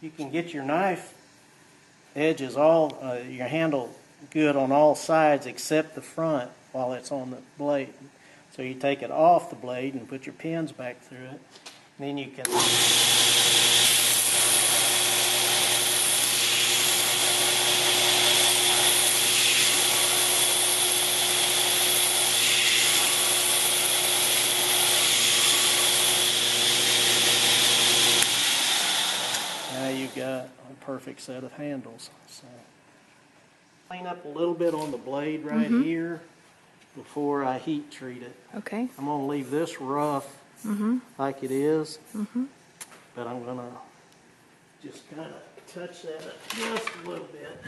you can get your knife edges all, your handle good on all sides except the front while it's on the blade. So you take it off the blade and put your pins back through it. And then you can now you've got a perfect set of handles. So clean up a little bit on the blade right here before I heat treat it. Okay. I'm going to leave this rough like it is, but I'm going to just kind of touch that up just a little bit.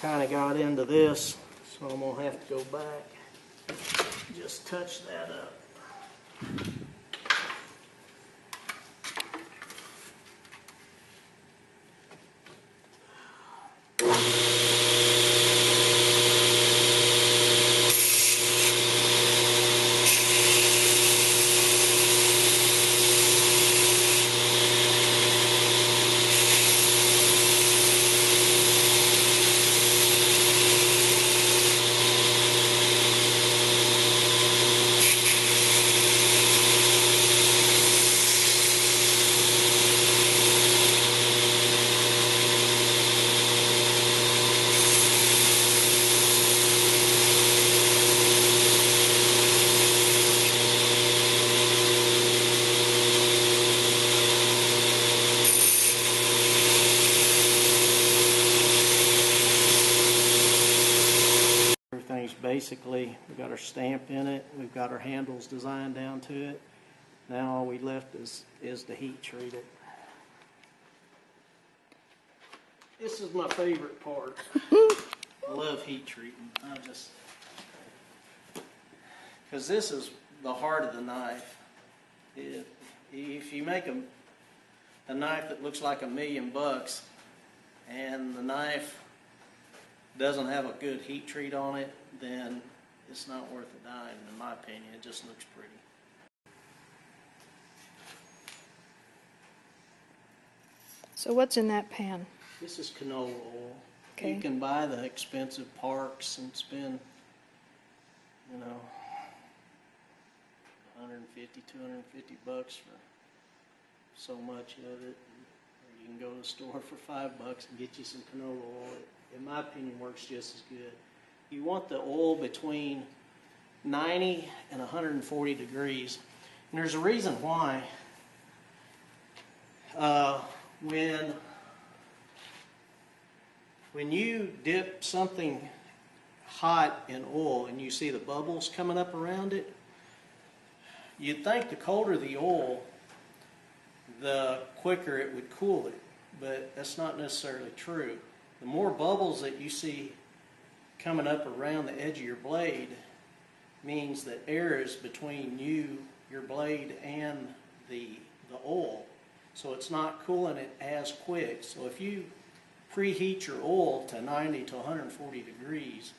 Kind of got into this, so I'm going to have to go back, just touch that up. Everything's basically, we've got our stamp in it, we've got our handles designed down to it. Now all we left is to heat treat it. This is my favorite part. I love heat treating. Because this is the heart of the knife. If you make a knife that looks like $1 million and the knife doesn't have a good heat treat on it, then it's not worth a dime, in my opinion. It just looks pretty. So what's in that pan? This is canola oil. Okay. You can buy the expensive parks and spend, you know, $150, $250 for so much of it. Or you can go to the store for $5 and get you some canola oil. In my opinion, works just as good. You want the oil between 90 and 140 degrees. And there's a reason why. When you dip something hot in oil and you see the bubbles coming up around it, you'd think the colder the oil, the quicker it would cool it. But that's not necessarily true. The more bubbles that you see coming up around the edge of your blade means that air is between your blade, and the oil. So it's not cooling it as quick. So if you preheat your oil to 90 to 140 degrees,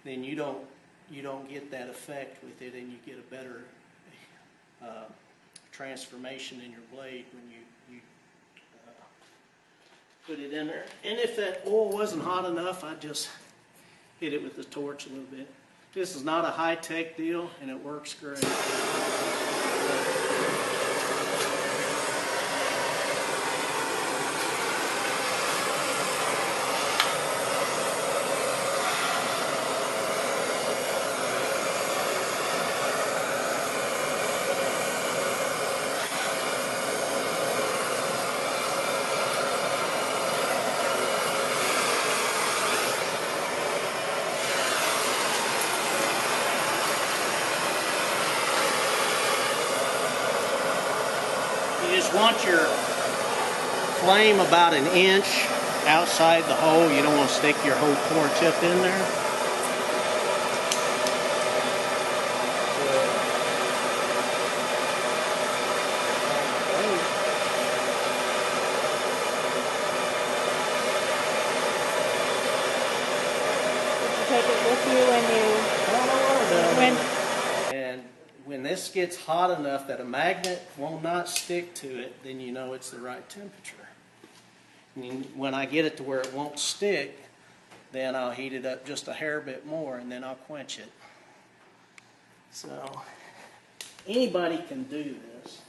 then you don't get that effect with it, and you get a better transformation in your blade when you put it in there. And if that oil wasn't hot enough, I'd just hit it with the torch a little bit. This is not a high-tech deal, and it works great. want your flame about an inch outside the hole. You don't want to stick your whole torch up in there. Take it with you when And when this gets hot enough that a magnet will not stick to it, then you know it's the right temperature. And when I get it to where it won't stick, then I'll heat it up just a hair bit more and then I'll quench it. So anybody can do this.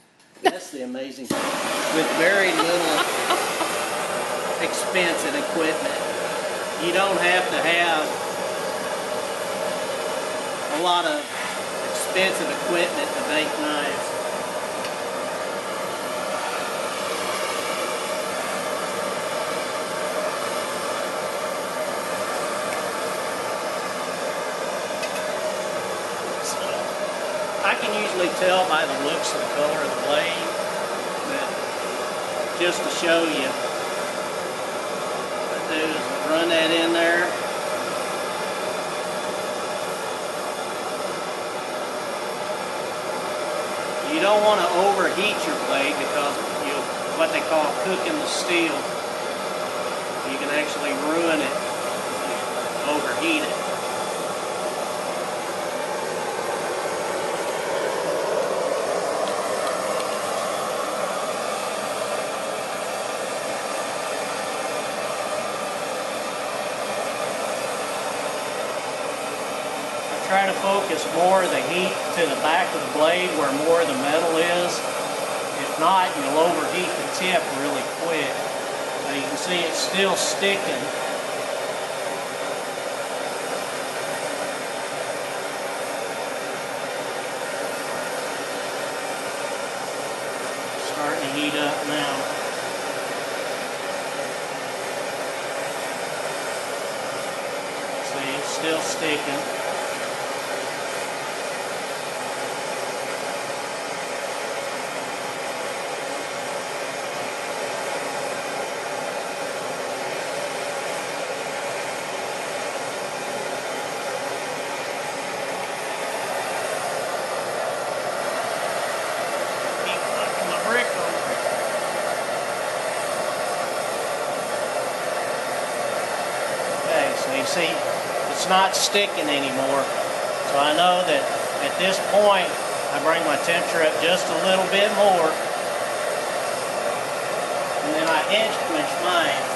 That's the amazing thing. With very little expense and equipment. You don't have to have a lot of expensive equipment to make knives. So, I can usually tell by the looks of the color of the blade, but just to show you, what I do is run that in there. You don't want to overheat your blade because you'll what they call cooking the steel. You can actually ruin it if you overheat it. Try to focus more of the heat to the back of the blade where more of the metal is. If not, you'll overheat the tip really quick. Now you can see it's still sticking. Starting to heat up now. See, it's still sticking. You see, it's not sticking anymore. So I know that at this point, I bring my temperature up just a little bit more. And then I edge quench mine.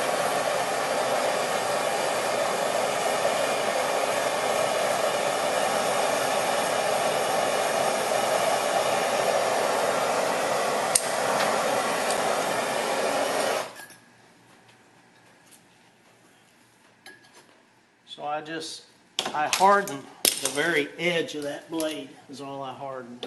So I harden the very edge of that blade is all I harden.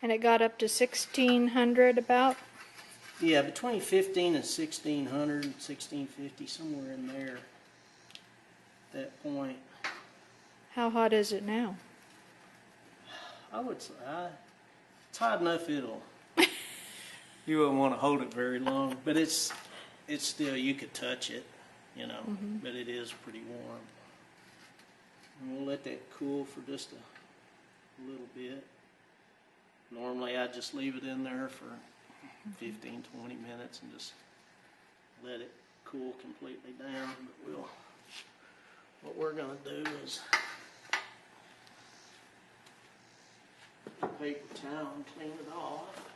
And it got up to 1600 about? Yeah, between 15 and 1600, 1650, somewhere in there at that point. How hot is it now? I would say it's hot enough it'll you wouldn't want to hold it very long, but it's still, you could touch it, you know, but it is pretty warm. And we'll let that cool for just a little bit. Normally I just leave it in there for 15, 20 minutes and just let it cool completely down. But what we're going to do is paper towel and clean it off.